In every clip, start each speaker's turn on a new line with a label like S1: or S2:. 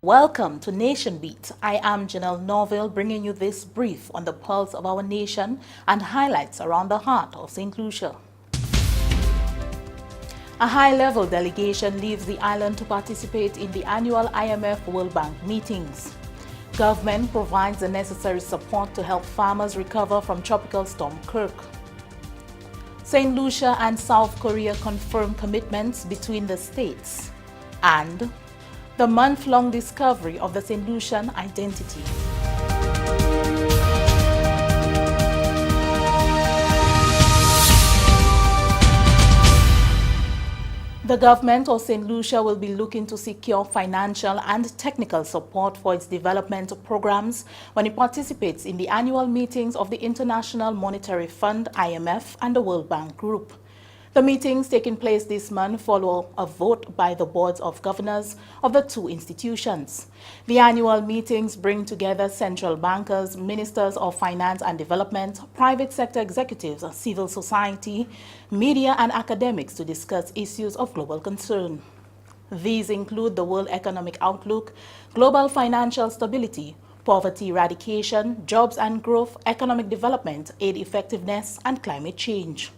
S1: Welcome to Nation Beat. I am Janelle Norville, bringing you this brief on the pulse of our nation and highlights around the heart of Saint Lucia. A high-level delegation leaves the island to participate in the annual IMF World Bank meetings. Government provides the necessary support to help farmers recover from Tropical Storm Kirk. Saint Lucia and South Korea confirm commitments between the states. And the month-long discovery of the Saint Lucian identity. The government of Saint Lucia will be looking to secure financial and technical support for its development programs when it participates in the annual meetings of the International Monetary Fund, IMF, and the World Bank Group. The meetings taking place this month follow a vote by the boards of governors of the two institutions. The annual meetings bring together central bankers, ministers of finance and development, private sector executives, civil society, media and academics to discuss issues of global concern. These include the world economic outlook, global financial stability, poverty eradication, jobs and growth, economic development, aid effectiveness, and climate change.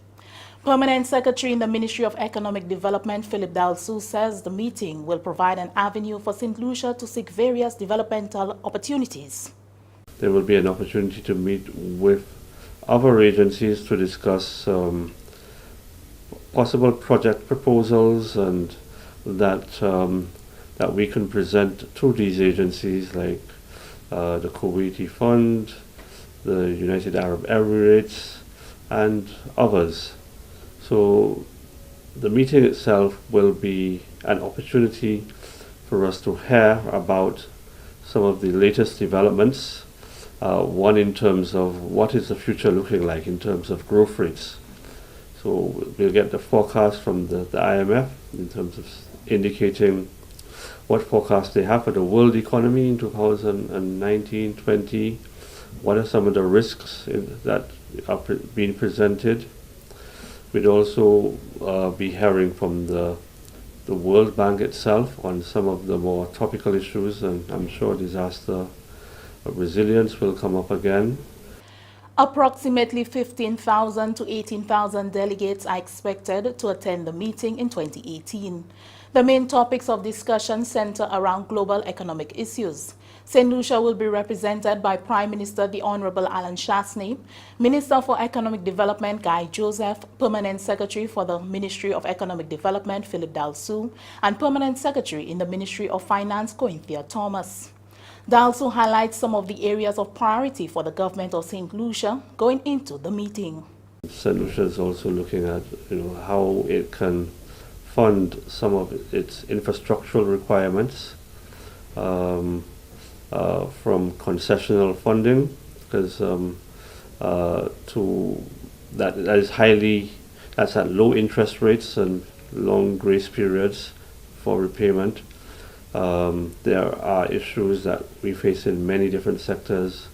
S1: Permanent Secretary in the Ministry of Economic Development, Philip Dalsu, says the meeting will provide an avenue for Saint Lucia to seek various developmental opportunities.
S2: There will be an opportunity to meet with other agencies to discuss possible project proposals and that we can present to these agencies like the Kuwaiti Fund, the United Arab Emirates, and others. So the meeting itself will be an opportunity for us to hear about some of the latest developments, one in terms of what is the future looking like in terms of growth rates. So we'll get the forecast from the IMF in terms of indicating what forecast they have for the world economy in 2019-20. What are some of the risks that are being presented? We'd also be hearing from the World Bank itself on some of the more topical issues, and I'm sure disaster resilience will come up again.
S1: Approximately 15,000 to 18,000 delegates are expected to attend the meeting in 2018. The main topics of discussion center around global economic issues. Saint Lucia will be represented by Prime Minister the Honorable Alan Chasney, Minister for Economic Development Guy Joseph, Permanent Secretary for the Ministry of Economic Development Philip Dalsu, and Permanent Secretary in the Ministry of Finance Cointhia Thomas. Dalsu highlights some of the areas of priority for the government of Saint Lucia going into the meeting.
S2: Saint Lucia is also looking at how it can fund some of its infrastructural requirements from concessional funding, because that's at low interest rates and long grace periods for repayment. There are issues that we face in many different sectors,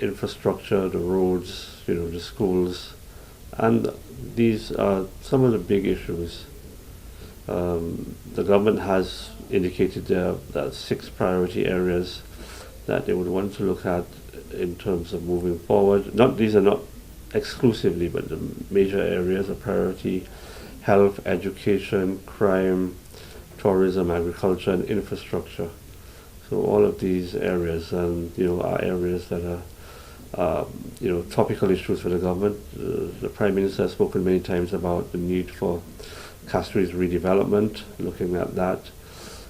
S2: infrastructure, the roads, the schools, and these are some of the big issues. The government has indicated there are 6 priority areas that they would want to look at in terms of moving forward. These are not exclusively, but the major areas of priority: health, education, crime, tourism, agriculture, and infrastructure. So all of these areas, are areas that are topical issues for the government. The Prime Minister has spoken many times about the need for Castries redevelopment, looking at that.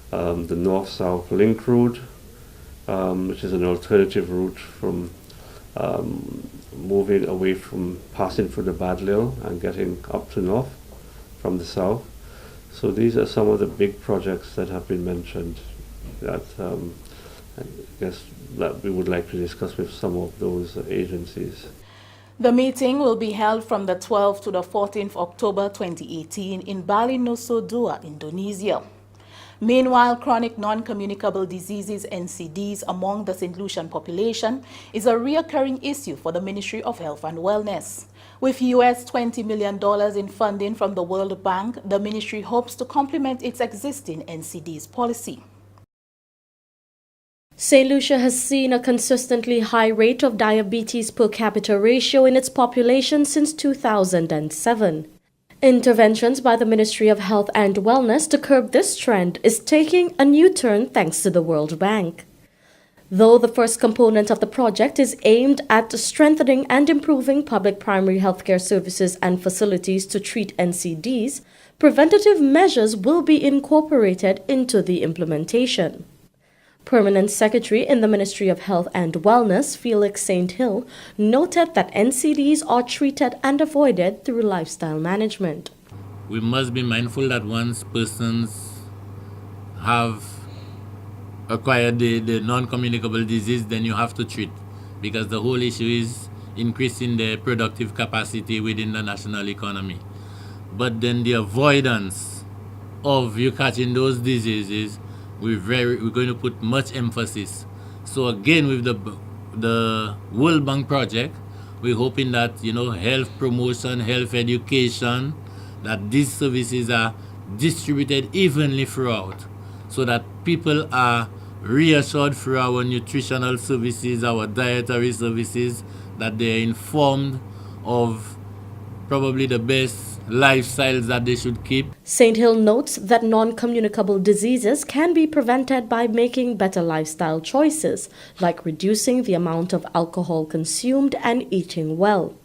S2: The North-South Link Road, which is an alternative route from moving away from passing through the Badlil and getting up to north from the south. So these are some of the big projects that have been mentioned that I guess that we would like to discuss with some of those agencies.
S1: The meeting will be held from the 12th to the 14th October 2018 in Bali Nusa Dua, Indonesia. Meanwhile, chronic non-communicable diseases (NCDs) among the Saint Lucian population is a recurring issue for the Ministry of Health and Wellness. With US $20 million in funding from the World Bank, the ministry hopes to complement its existing NCDs policy.
S3: Saint Lucia has seen a consistently high rate of diabetes per capita ratio in its population since 2007. Interventions by the Ministry of Health and Wellness to curb this trend is taking a new turn thanks to the World Bank. Though the first component of the project is aimed at strengthening and improving public primary healthcare services and facilities to treat NCDs, preventative measures will be incorporated into the implementation. Permanent Secretary in the Ministry of Health and Wellness, Felix St. Hill, noted that NCDs are treated and avoided through lifestyle management.
S4: We must be mindful that once persons have acquired the non-communicable disease, then you have to treat, because the whole issue is increasing their productive capacity within the national economy. But then the avoidance of you catching those diseases, we're going to put much emphasis. So again, with the World Bank project, we're hoping that health promotion, health education, that these services are distributed evenly throughout, so that people are reassured through our nutritional services, our dietary services, that they're informed of probably the best lifestyles that they should keep.
S3: St. Hill notes that non-communicable diseases can be prevented by making better lifestyle choices, like reducing the amount of alcohol consumed and eating well.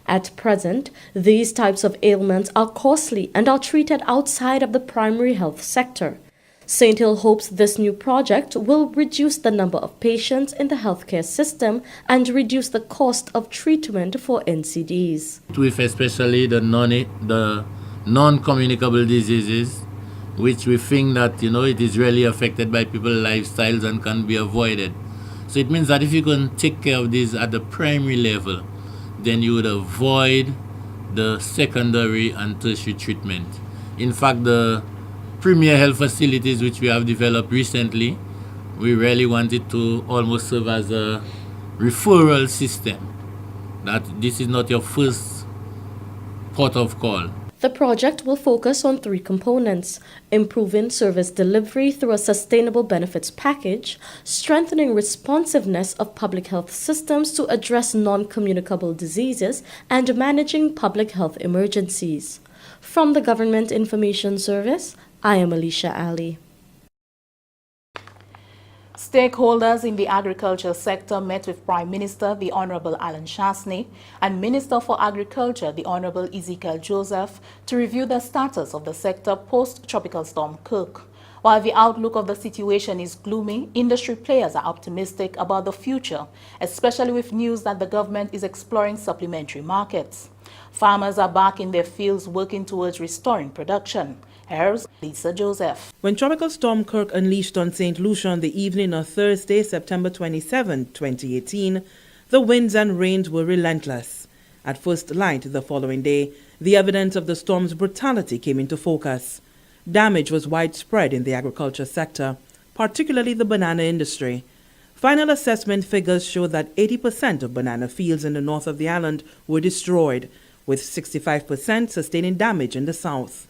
S3: At present, these types of ailments are costly and are treated outside of the primary health sector. St. Hill hopes this new project will reduce the number of patients in the healthcare system and reduce the cost of treatment for NCDs.
S4: With especially the non-communicable diseases, which we think that it is really affected by people's lifestyles and can be avoided. So it means that if you can take care of these at the primary level, then you would avoid the secondary and tertiary treatment. In fact, the premier health facilities which we have developed recently, we really wanted to almost serve as a referral system, that this is not your first port of call.
S3: The project will focus on 3 components: improving service delivery through a sustainable benefits package, strengthening responsiveness of public health systems to address non-communicable diseases, and managing public health emergencies. From the Government Information Service, I am Lucia Ali.
S1: Stakeholders in the agriculture sector met with Prime Minister, the Honorable Alan Chasney, and Minister for Agriculture, the Honorable Ezekiel Joseph, to review the status of the sector post-Tropical Storm Kirk. While the outlook of the situation is gloomy, industry players are optimistic about the future, especially with news that the government is exploring supplementary markets. Farmers are back in their fields working towards restoring production. Here's Lisa Joseph.
S5: When Tropical Storm Kirk unleashed on Saint Lucian the evening of Thursday, September 27, 2018, the winds and rains were relentless. At first light the following day, the evidence of the storm's brutality came into focus. Damage was widespread in the agriculture sector, particularly the banana industry. Final assessment figures show that 80% of banana fields in the north of the island were destroyed, with 65% sustaining damage in the south.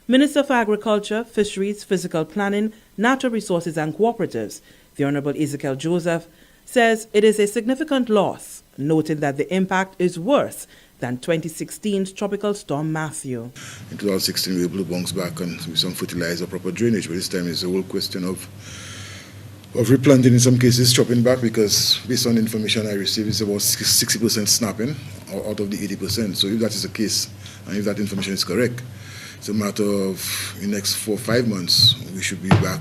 S5: Minister for Agriculture, Fisheries, Physical Planning, Natural Resources and Cooperatives, the Honorable Ezekiel Joseph, says it is a significant loss, noting that the impact is worse than 2016's Tropical Storm Matthew.
S6: In 2016, we were able to bounce back and with some fertilizer, proper drainage, but this time it's a whole question of replanting, in some cases chopping back, because based on the information I received, it's about 60% snapping out of the 80%. So if that is the case, and if that information is correct, it's a matter of in the next 4 or 5 months, we should be back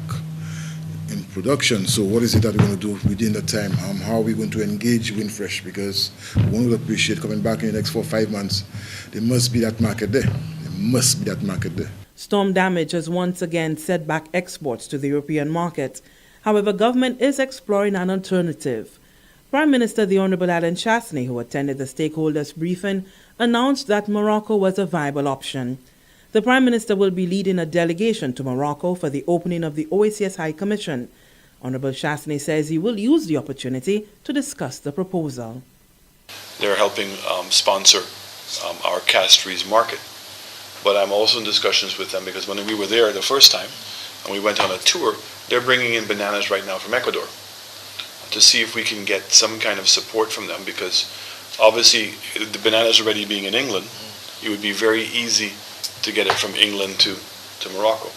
S6: in production. So what is it that we're going to do within that time? How are we going to engage Windfresh? Because one would appreciate coming back in the next 4 or 5 months. There must be that market there. There must be that market there.
S5: Storm damage has once again set back exports to the European market. However, government is exploring an alternative. Prime Minister the Honorable Alan Chasney, who attended the stakeholders briefing, announced that Morocco was a viable option. The Prime Minister will be leading a delegation to Morocco for the opening of the OACS High Commission. Honorable Chasney says he will use the opportunity to discuss the proposal.
S7: They're helping sponsor our castries market. But I'm also in discussions with them because when we were there the first time and we went on a tour, they're bringing in bananas right now from Ecuador. to see if we can get some kind of support from them, because obviously the bananas already being in England, it would be very easy to get it from England to Morocco.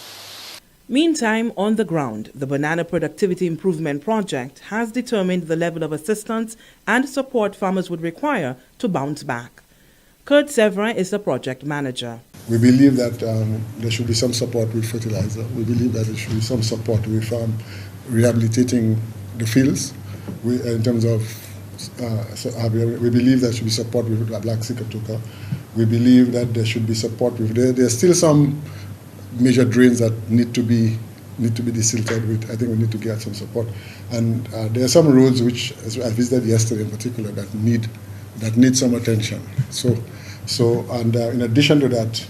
S5: Meantime, on the ground, the Banana Productivity Improvement Project has determined the level of assistance and support farmers would require to bounce back. Kurt Severa is the project manager.
S8: We believe that there should be some support with fertilizer. We believe that there should be some support with rehabilitating the fields. In terms of, we believe there should be support with black sikatoka. We believe that there should be support with. There's still some major drains that need to be desilted with. I think we need to get some support. And there are some roads which, as I visited yesterday in particular, that need some attention. And in addition to that,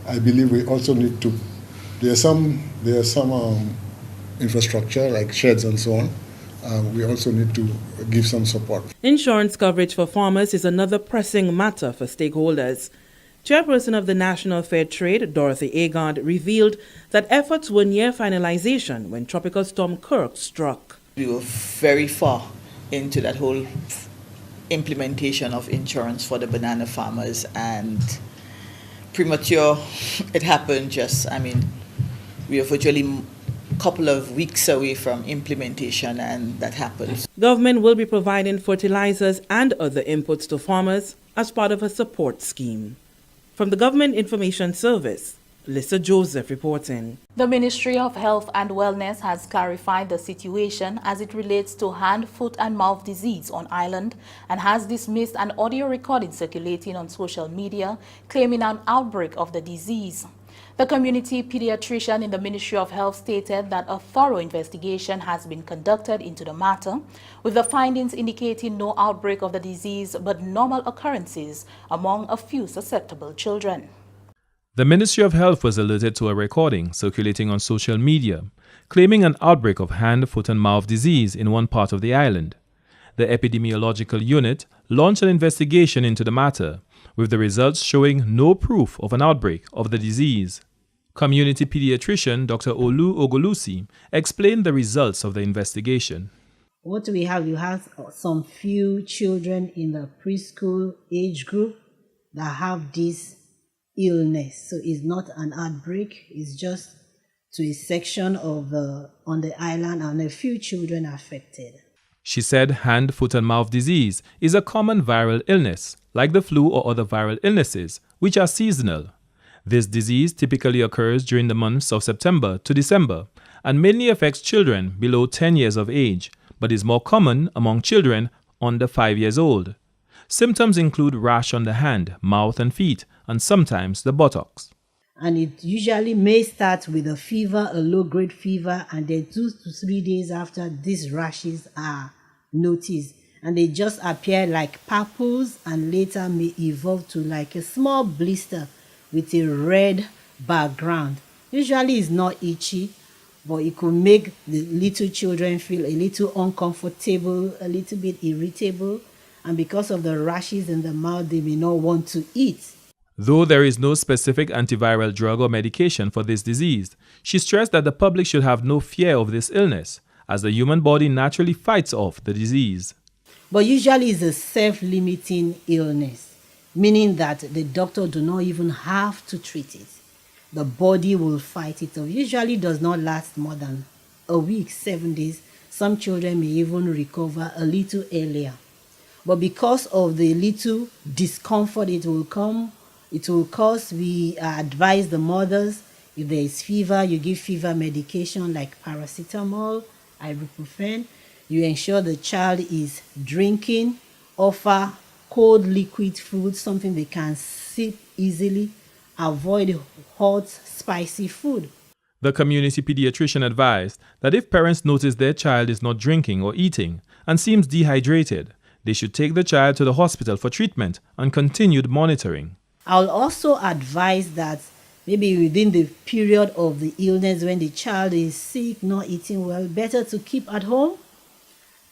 S8: I believe we also need to. There's some infrastructure like sheds and so on. We also need to give some support.
S5: Insurance coverage for farmers is another pressing matter for stakeholders. Chairperson of the National Fair Trade, Dorothy Agard, revealed that efforts were near finalization when Tropical Storm Kirk struck.
S9: We were very far into that whole implementation of insurance for the banana farmers, and premature, it happened we are virtually a couple of weeks away from implementation, and that happened.
S5: Government will be providing fertilizers and other inputs to farmers as part of a support scheme. From the Government Information Service, Lisa Joseph reporting.
S1: The Ministry of Health and Wellness has clarified the situation as it relates to hand, foot and mouth disease on island and has dismissed an audio recording circulating on social media claiming an outbreak of the disease. The community pediatrician in the Ministry of Health stated that a thorough investigation has been conducted into the matter, with the findings indicating no outbreak of the disease but normal occurrences among a few susceptible children.
S10: The Ministry of Health was alerted to a recording circulating on social media claiming an outbreak of hand, foot and mouth disease in one part of the island. The epidemiological unit launched an investigation into the matter, with the results showing no proof of an outbreak of the disease. Community pediatrician Dr. Olu Ogolusi explained the results of the investigation.
S11: What we have some few children in the preschool age group that have this illness. So it's not an outbreak, it's just to a section on the island and a few children affected.
S10: She said hand, foot and mouth disease is a common viral illness, like the flu or other viral illnesses, which are seasonal. This disease typically occurs during the months of September to December and mainly affects children below 10 years of age, but is more common among children under 5 years old. Symptoms include rash on the hand, mouth and feet, and sometimes the buttocks.
S11: And it usually may start with a fever, a low-grade fever, and then 2 to 3 days after, these rashes are noticed. And they just appear like papules and later may evolve to like a small blister with a red background. Usually it's not itchy, but it could make the little children feel a little uncomfortable, a little bit irritable, and because of the rashes in the mouth, they may not want to eat.
S10: Though there is no specific antiviral drug or medication for this disease, she stressed that the public should have no fear of this illness, as the human body naturally fights off the disease.
S11: But usually it's a self-limiting illness, meaning that the doctor do not even have to treat it. The body will fight it off. Usually does not last more than a week, 7 days. Some children may even recover a little earlier. But because of the little discomfort it will cause, we advise the mothers, if there is fever, you give fever medication like paracetamol, ibuprofen. You ensure the child is drinking, offer cold liquid food, something they can sip easily, avoid hot, spicy food.
S10: The community pediatrician advised that if parents notice their child is not drinking or eating and seems dehydrated, they should take the child to the hospital for treatment and continued monitoring.
S11: I'll also advise that maybe within the period of the illness when the child is sick, not eating well, better to keep at home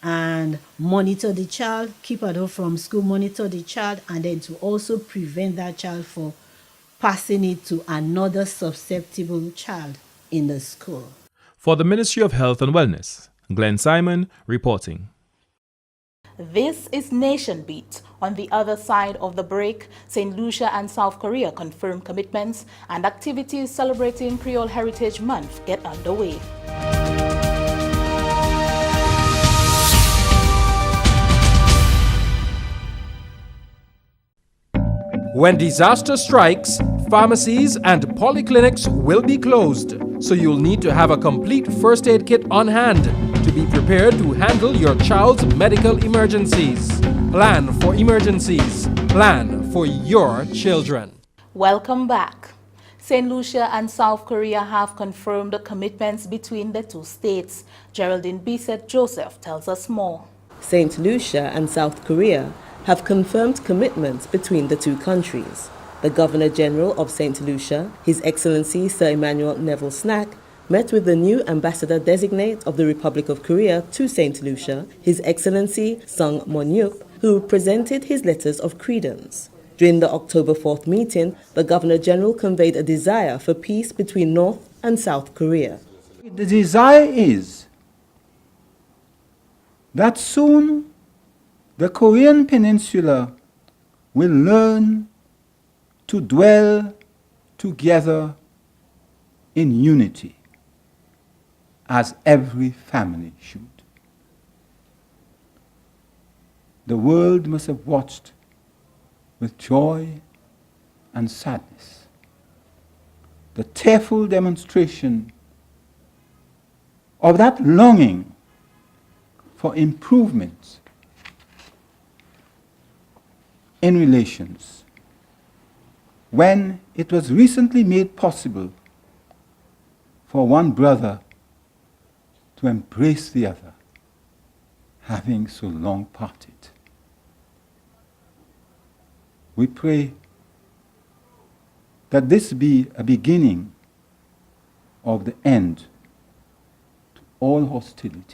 S11: and monitor the child, keep at home from school, monitor the child, and then to also prevent that child from passing it to another susceptible child in the school.
S10: For the Ministry of Health and Wellness, Glenn Simon reporting.
S1: This is Nation Beat. On the other side of the break, Saint Lucia and South Korea confirm commitments and activities celebrating Creole Heritage Month get underway.
S12: When disaster strikes, pharmacies and polyclinics will be closed, so you'll need to have a complete first aid kit on hand to be prepared to handle your child's medical emergencies. Plan for emergencies. Plan for your children.
S1: Welcome back. Saint Lucia and South Korea have confirmed the commitments between the two states. Geraldine Bisset Joseph tells us more.
S13: Saint Lucia and South Korea have confirmed commitments between the two countries. The Governor General of Saint Lucia, His Excellency Sir Emmanuel Neville Snack, met with the new Ambassador Designate of the Republic of Korea to Saint Lucia, His Excellency Sung Mon-yup, who presented his letters of credence. During the October 4th meeting, the Governor General conveyed a desire for peace between North and South Korea.
S14: The desire is that soon the Korean Peninsula will learn to dwell together in unity, as every family should. The world must have watched with joy and sadness the tearful demonstration of that longing for improvement in relations when it was recently made possible for one brother to embrace the other, having so long parted. We pray that this be a beginning of the end to all hostilities.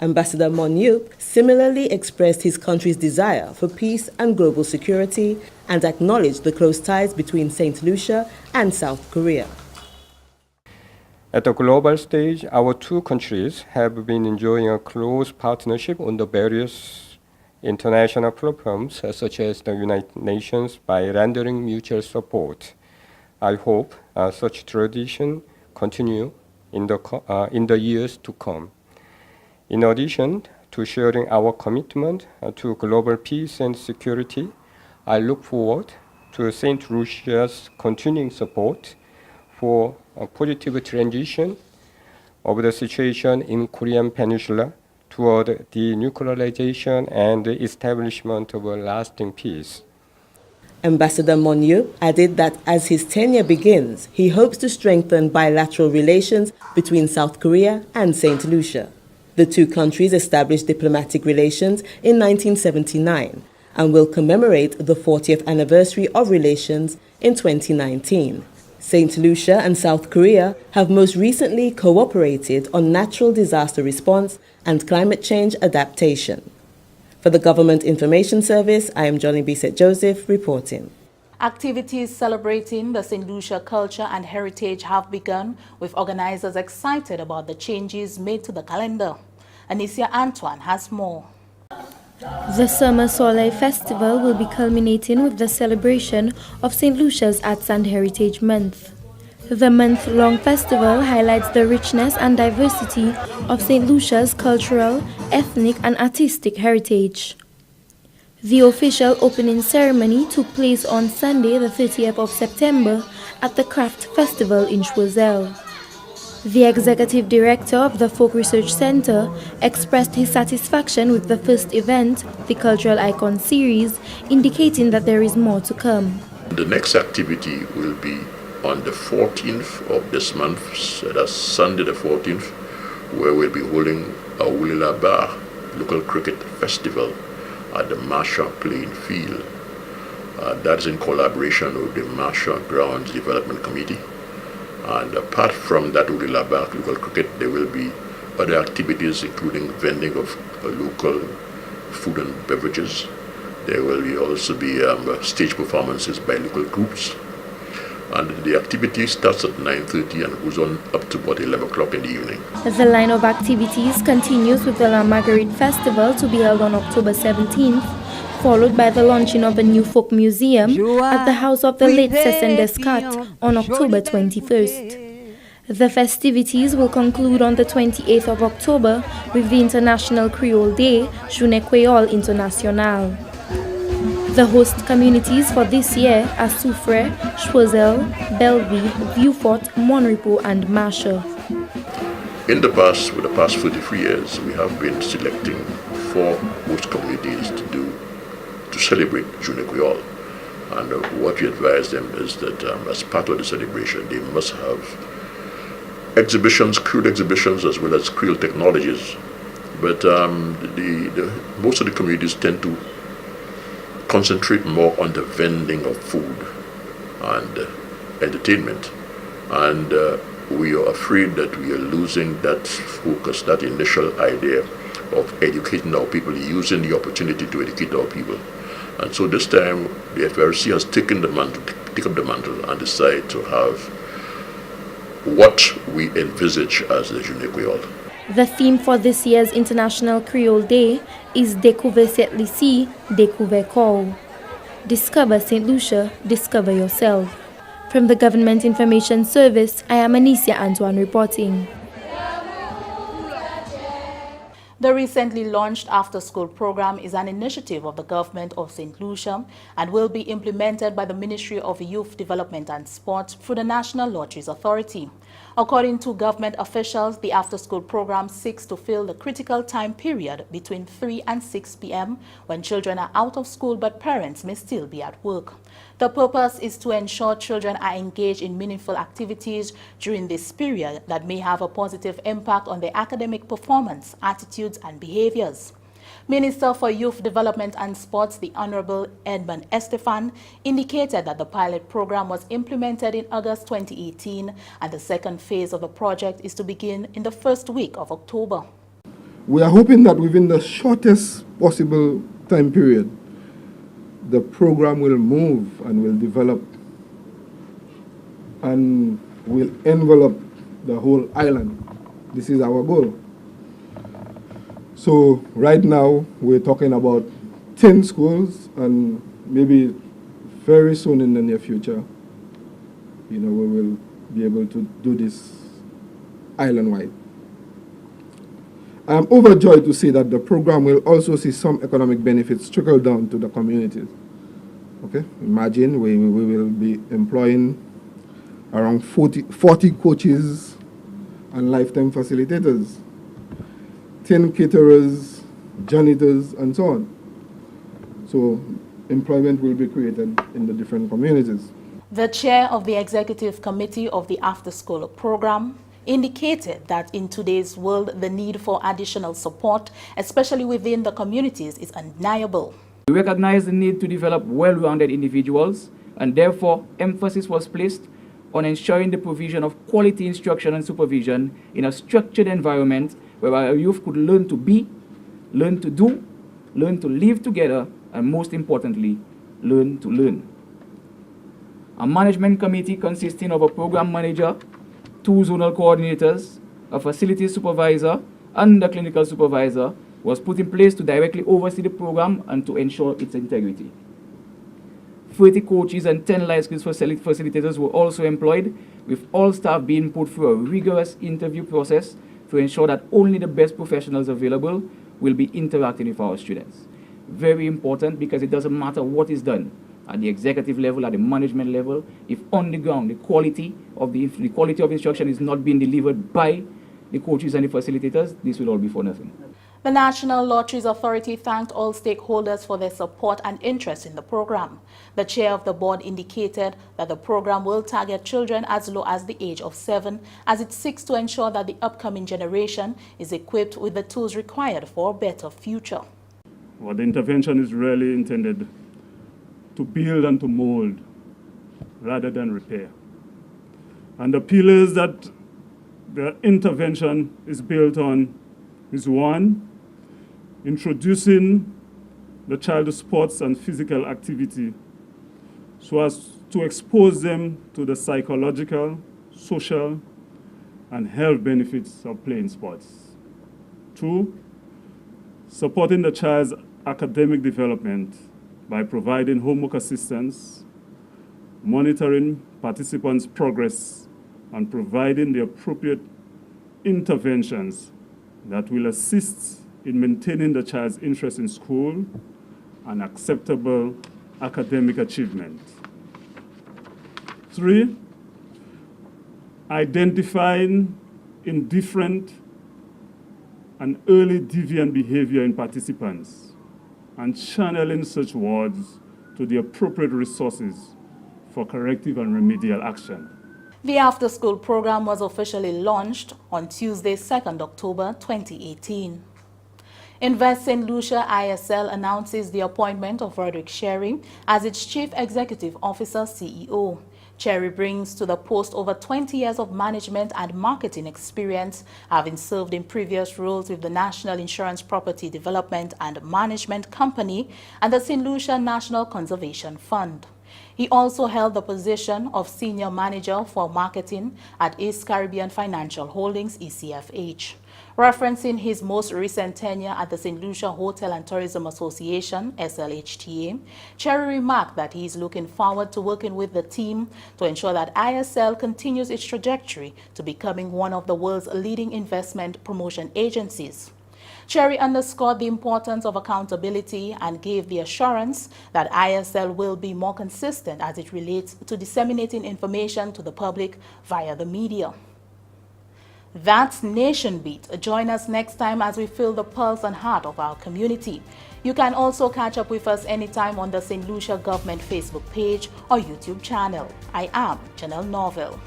S13: Ambassador Mon-yup similarly expressed his country's desire for peace and global security and acknowledged the close ties between Saint Lucia and South Korea.
S15: At the global stage, our two countries have been enjoying a close partnership on the various international programs such as the United Nations by rendering mutual support. I hope such tradition continue in the years to come. In addition to sharing our commitment to global peace and security, I look forward to Saint Lucia's continuing support for a positive transition of the situation in Korean Peninsula toward denuclearization and the establishment of a lasting peace.
S13: Ambassador Mon-yup added that as his tenure begins, he hopes to strengthen bilateral relations between South Korea and Saint Lucia. The two countries established diplomatic relations in 1979 and will commemorate the 40th anniversary of relations in 2019. Saint Lucia and South Korea have most recently cooperated on natural disaster response and climate change adaptation. For the Government Information Service, I am Johnny Bisset Joseph reporting.
S1: Activities celebrating the Saint Lucia culture and heritage have begun, with organizers excited about the changes made to the calendar. Anicia Antoine has more.
S16: The Summer Soleil Festival will be culminating with the celebration of St. Lucia's Arts and Heritage Month. The month-long festival highlights the richness and diversity of St. Lucia's cultural, ethnic and artistic heritage. The official opening ceremony took place on Sunday, the 30th of September, at the Craft Festival in Choiseul. The executive director of the Folk Research Center expressed his satisfaction with the first event, the Cultural Icon Series, indicating that there is more to come.
S17: The next activity will be on the 14th of this month, so that's Sunday the 14th, where we'll be holding a Wulila Bar local cricket festival at the Marsha Playing Field. That's in collaboration with the Marsha Grounds Development Committee. And apart from that Wulila Bar local cricket, there will be other activities including vending of local food and beverages. There will also be stage performances by local groups. And the activity starts at 9:30 and goes on up to about 11 o'clock in the evening.
S16: The line of activities continues with the La Marguerite Festival to be held on October 17th, followed by the launching of a new folk museum at the house of the late Cécile Descartes on October 21st. The festivities will conclude on the 28th of October with the International Creole Day, Journée Créole Internationale. The host communities for this year are Soufrière, Choiseul, Belleville, Vieux-Fort, Monrepo, and Marshall.
S17: In the past, for the past 43 years, we have been selecting 4 host communities to celebrate Journée Créole. And what we advise them is that as part of the celebration, they must have exhibitions, Creole exhibitions, as well as Creole technologies. But most of the communities tend to concentrate more on the vending of food and entertainment. And we are afraid that we are losing that focus, that initial idea of educating our people, using the opportunity to educate our people. And so this time, the FRC has taken up the mantle and decided to have what we envisage as the Journée Créole.
S16: The theme for this year's International Creole Day is Découvrir Saint Lucie, Découvrir Corps. Discover Saint Lucia, discover yourself. From the Government Information Service, I am Anicia Antoine reporting.
S1: The recently launched after-school program is an initiative of the government of Saint Lucia and will be implemented by the Ministry of Youth Development and Sport through the National Lotteries Authority. According to government officials, the after-school program seeks to fill the critical time period between 3 and 6 p.m. when children are out of school but parents may still be at work. The purpose is to ensure children are engaged in meaningful activities during this period that may have a positive impact on their academic performance, attitudes, and behaviors. Minister for Youth Development and Sports, the Honorable Edmund Estefan, indicated that the pilot program was implemented in August 2018 and the second phase of the project is to begin in the first week of October.
S18: We are hoping that within the shortest possible time period, the program will move and will develop and will envelop the whole island. This is our goal. So right now we're talking about 10 schools, and maybe very soon in the near future, we will be able to do this island-wide. I am overjoyed to say that the program will also see some economic benefits trickle down to the communities. Okay, imagine we will be employing around 40 coaches and lifetime facilitators, 10 caterers, janitors, and so on. So employment will be created in the different communities.
S1: The chair of the executive committee of the after-school program indicated that in today's world, the need for additional support, especially within the communities, is undeniable.
S19: We recognize the need to develop well-rounded individuals, and therefore emphasis was placed on ensuring the provision of quality instruction and supervision in a structured environment where our youth could learn to be, learn to do, learn to live together, and most importantly, learn to learn. A management committee consisting of a program manager, 2 zonal coordinators, a facility supervisor, and a clinical supervisor was put in place to directly oversee the program and to ensure its integrity. 30 coaches and 10 life skills facilitators were also employed, with all staff being put through a rigorous interview process to ensure that only the best professionals available will be interacting with our students. Very important, because it doesn't matter what is done at the executive level, at the management level, if on the ground the quality of instruction is not being delivered by the coaches and the facilitators, this will all be for nothing.
S1: The National Lotteries Authority thanked all stakeholders for their support and interest in the program. The chair of the board indicated that the program will target children as low as the age of 7, as it seeks to ensure that the upcoming generation is equipped with the tools required for a better future.
S20: Well, the intervention is really intended to build and to mold rather than repair. And the pillars that the intervention is built on is 1, introducing the child to sports and physical activity so as to expose them to the psychological, social, and health benefits of playing sports. 2, supporting the child's academic development by providing homework assistance, monitoring participants' progress, and providing the appropriate interventions that will assist in maintaining the child's interest in school and acceptable academic achievement. 3, identifying indifferent and early deviant behavior in participants and channeling such wards to the appropriate resources for corrective and remedial action.
S1: The after-school program was officially launched on Tuesday, 2nd October 2018. Invest Saint Lucia ISL announces the appointment of Roderick Cherry as its Chief Executive Officer CEO. Cherry brings to the post over 20 years of management and marketing experience, having served in previous roles with the National Insurance Property Development and Management Company and the Saint Lucia National Conservation Fund. He also held the position of Senior Manager for Marketing at East Caribbean Financial Holdings, ECFH. Referencing his most recent tenure at the Saint Lucia Hotel and Tourism Association, SLHTA, Cherry remarked that he is looking forward to working with the team to ensure that ISL continues its trajectory to becoming one of the world's leading investment promotion agencies. Cherry underscored the importance of accountability and gave the assurance that ISL will be more consistent as it relates to disseminating information to the public via the media. That's Nation Beat. Join us next time as we feel the pulse and heart of our community. You can also catch up with us anytime on the St. Lucia Government Facebook page or YouTube channel. I am Janelle Norville.